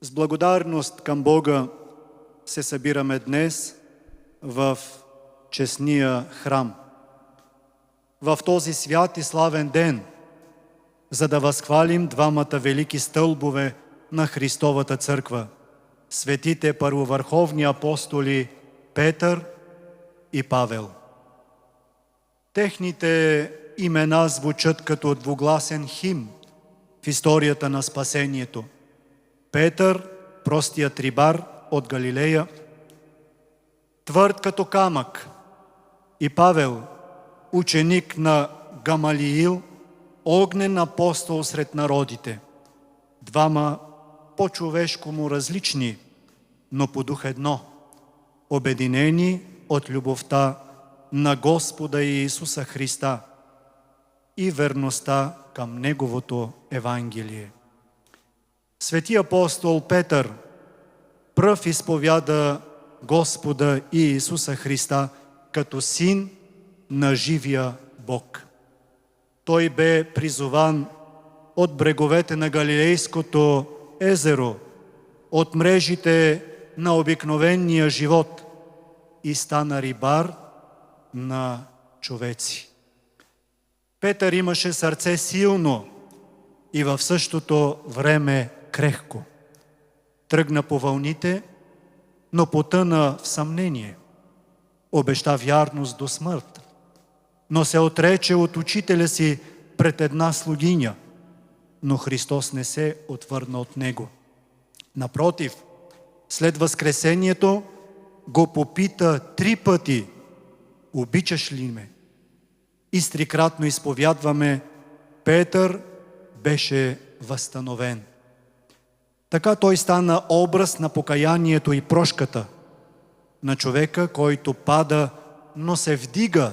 С благодарност към Бога се събираме днес в честния храм. В този свят и славен ден, за да възхвалим двамата велики стълбове на Христовата църква, светите първовърховни апостоли Петър и Павел. Техните имена звучат като двугласен химн в историята на спасението. Петър, простият рибар от Галилея, твърд като камък, и Павел, ученик на Гамалиил, огнен апостол сред народите. Двама по-човешко му различни, но по дух едно, обединени от любовта на Господа Иисуса Христа и верността към Неговото Евангелие. Свети апостол Петър пръв изповяда Господа Иисуса Христа като син на живия Бог. Той бе призован от бреговете на Галилейското езеро, от мрежите на обикновения живот и стана рибар на човеци. Петър имаше сърце силно и в същото време крехко. Тръгна по вълните, но потъна в съмнение. Обеща вярност до смърт, но се отрече от учителя си пред една слугиня, но Христос не се отвърна от него. Напротив, след възкресението го попита 3 пъти: обичаш ли ме? И с 3-кратно изповядваме: Петър беше възстановен. Така той стана образ на покаянието и прошката, на човека, който пада, но се вдига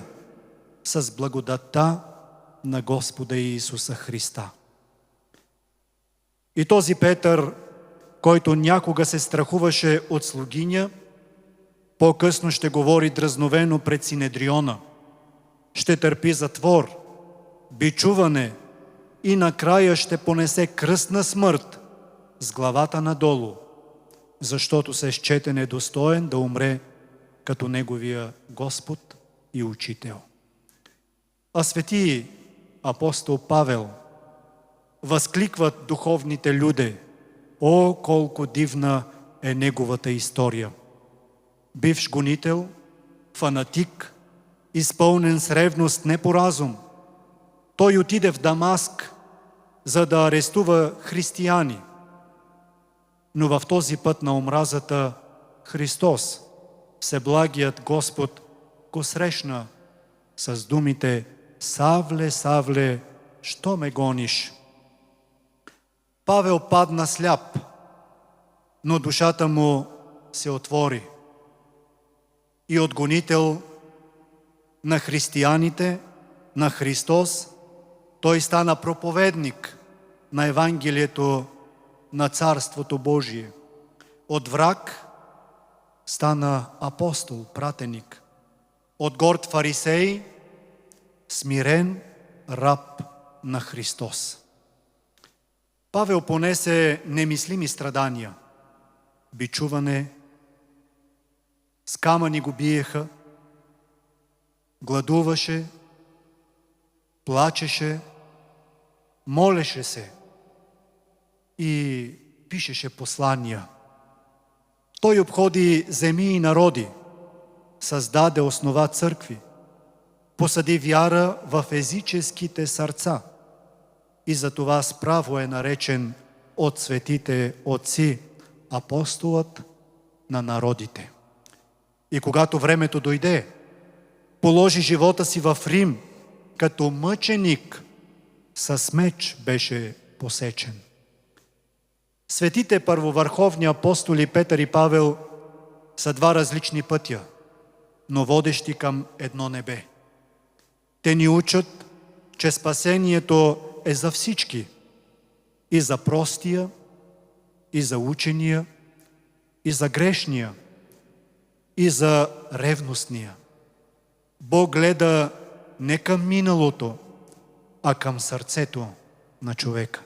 с благодатта на Господа Иисуса Христа. И този Петър, който някога се страхуваше от слугиня, по-късно ще говори дразновено пред Синедриона, ще търпи затвор, бичуване и накрая ще понесе кръстна смърт с главата надолу, защото се счете недостоен да умре като неговия Господ и Учител. А свети апостол Павел възкликват духовните люде: о, колко дивна е неговата история! Бивш гонител, фанатик, изпълнен с ревност не по разум, той отиде в Дамаск, за да арестува християни. Но в този път на омразата Христос, всеблагият Господ, го срещна с думите: Савле, Савле, що ме гониш? Павел падна сляп, но душата му се отвори. И от гонител на християните, на Христос, той стана проповедник на Евангелието на Царството Божие. От враг стана апостол, пратеник. От горд фарисей, смирен раб на Христос. Павел понесе немислими страдания, бичуване, с камъни го биеха, гладуваше, плачеше, молеше се и пишеше послания. Той обходи земи и народи, създаде, основа църкви, посади вяра в езическите сърца и затова справо е наречен от светите отци апостолът на народите. И когато времето дойде, положи живота си в Рим, като мъченик, с меч беше посечен. Светите първовърховни апостоли Петър и Павел са 2 различни пътя, но водещи към едно небе. Те ни учат, че спасението е за всички, и за простия, и за учения, и за грешния, и за ревностния. Бог гледа не към миналото, а към сърцето на човека.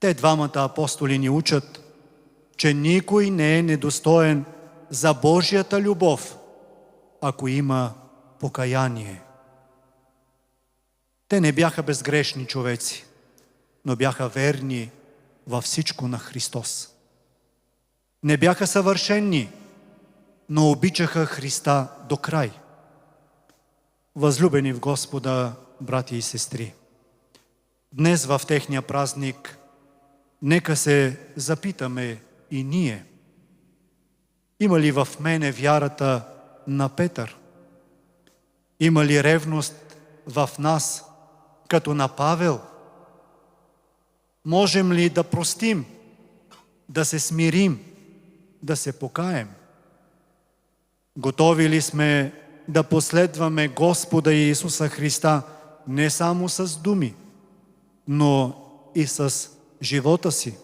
Те двамата апостоли ни учат, че никой не е недостоен за Божията любов, ако има покаяние. Те не бяха безгрешни човеци, но бяха верни във всичко на Христос. Не бяха съвършени, но обичаха Христа до край. Възлюбени в Господа, брати и сестри, днес в техния празник нека се запитаме и ние: има ли в мене вярата на Петър? Има ли ревност в нас, като на Павел? Можем ли да простим, да се смирим, да се покаем? Готови ли сме да последваме Господа Иисуса Христа не само с думи, но и с живота си?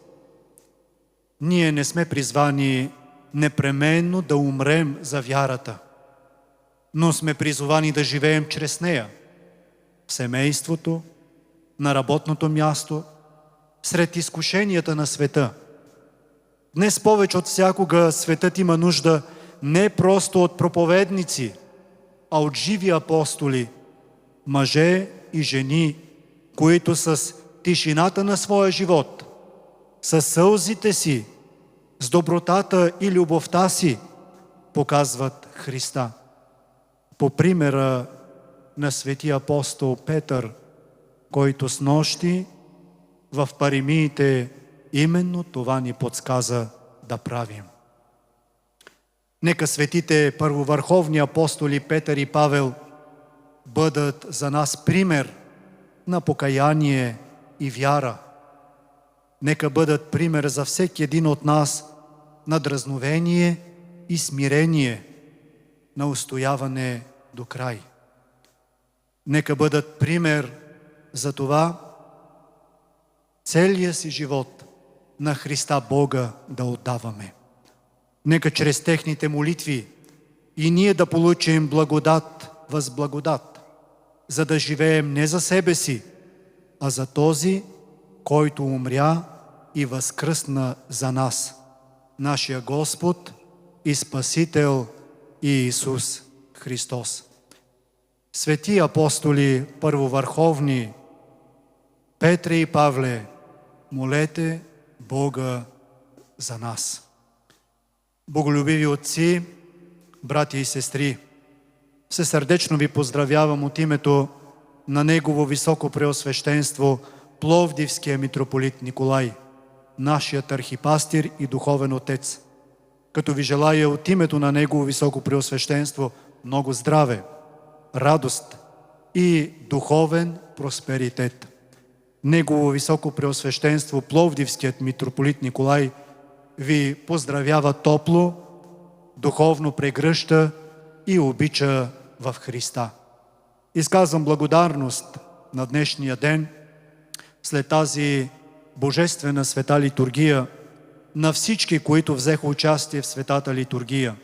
Ние не сме призвани непременно да умрем за вярата, но сме призовани да живеем чрез нея в семейството, на работното място, сред изкушенията на света. Днес повече от всякога светът има нужда не просто от проповедници, а от живи апостоли, мъже и жени, които с тишината на своя живот, с сълзите си, с добротата и любовта си показват Христа. По примера на светия апостол Петър, който снощи в Паримиите именно това ни подсказа да правим. Нека светите първовърховни апостоли Петър и Павел бъдат за нас пример на покаяние и вяра. Нека бъдат пример за всеки един от нас на дразновение и смирение, на устояване до край. Нека бъдат пример за това целия си живот на Христа Бога да отдаваме. Нека чрез техните молитви и ние да получим благодат въз благодат, за да живеем не за себе си, а за този, който умря и възкръсна за нас, нашия Господ и Спасител Иисус Христос. Свети апостоли първовърховни, Петре и Павле, молете Бога за нас. Боголюбиви отци, брати и сестри, всесърдечно ви поздравявам от името на Негово високо преосвещенство Пловдивския митрополит Николай, нашият архипастир и духовен отец, като ви желая от името на Негово високо преосвещенство много здраве, радост и духовен просперитет. Негово високо преосвещенство Пловдивският митрополит Николай ви поздравява топло, духовно прегръща и обича в Христа. Изказвам благодарност на днешния ден, след тази божествена света литургия, на всички, които взеха участие в светата литургия,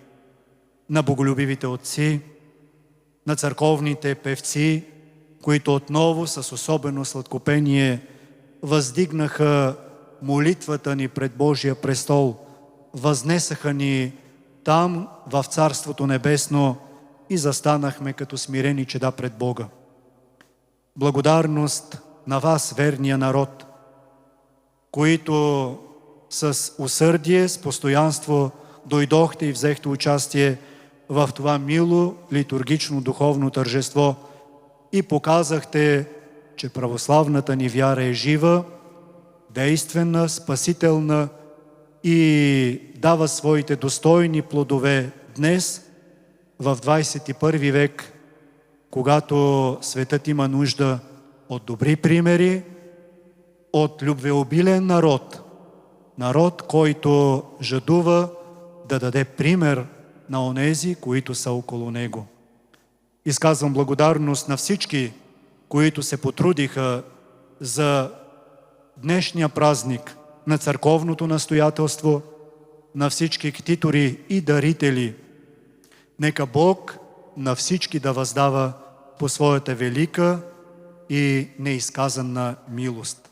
на боголюбивите отци, на църковните певци, които отново с особено сладкопение въздигнаха молитвата ни пред Божия престол, възнесаха ни там в Царството Небесно и застанахме като смирени чеда пред Бога. Благодарност на вас, верния народ, които с усърдие, с постоянство дойдохте и взехте участие в това мило литургично духовно тържество и показахте, че православната ни вяра е жива, действена, спасителна и дава своите достойни плодове днес, в 21 век, когато светът има нужда от добри примери, от любвеобилен народ, народ, който жадува да даде пример на онези, които са около него. Изказвам благодарност на всички, които се потрудиха за днешния празник на църковното настоятелство, на всички ктитори и дарители. Нека Бог на всички да въздава по своята велика и неизказана милост.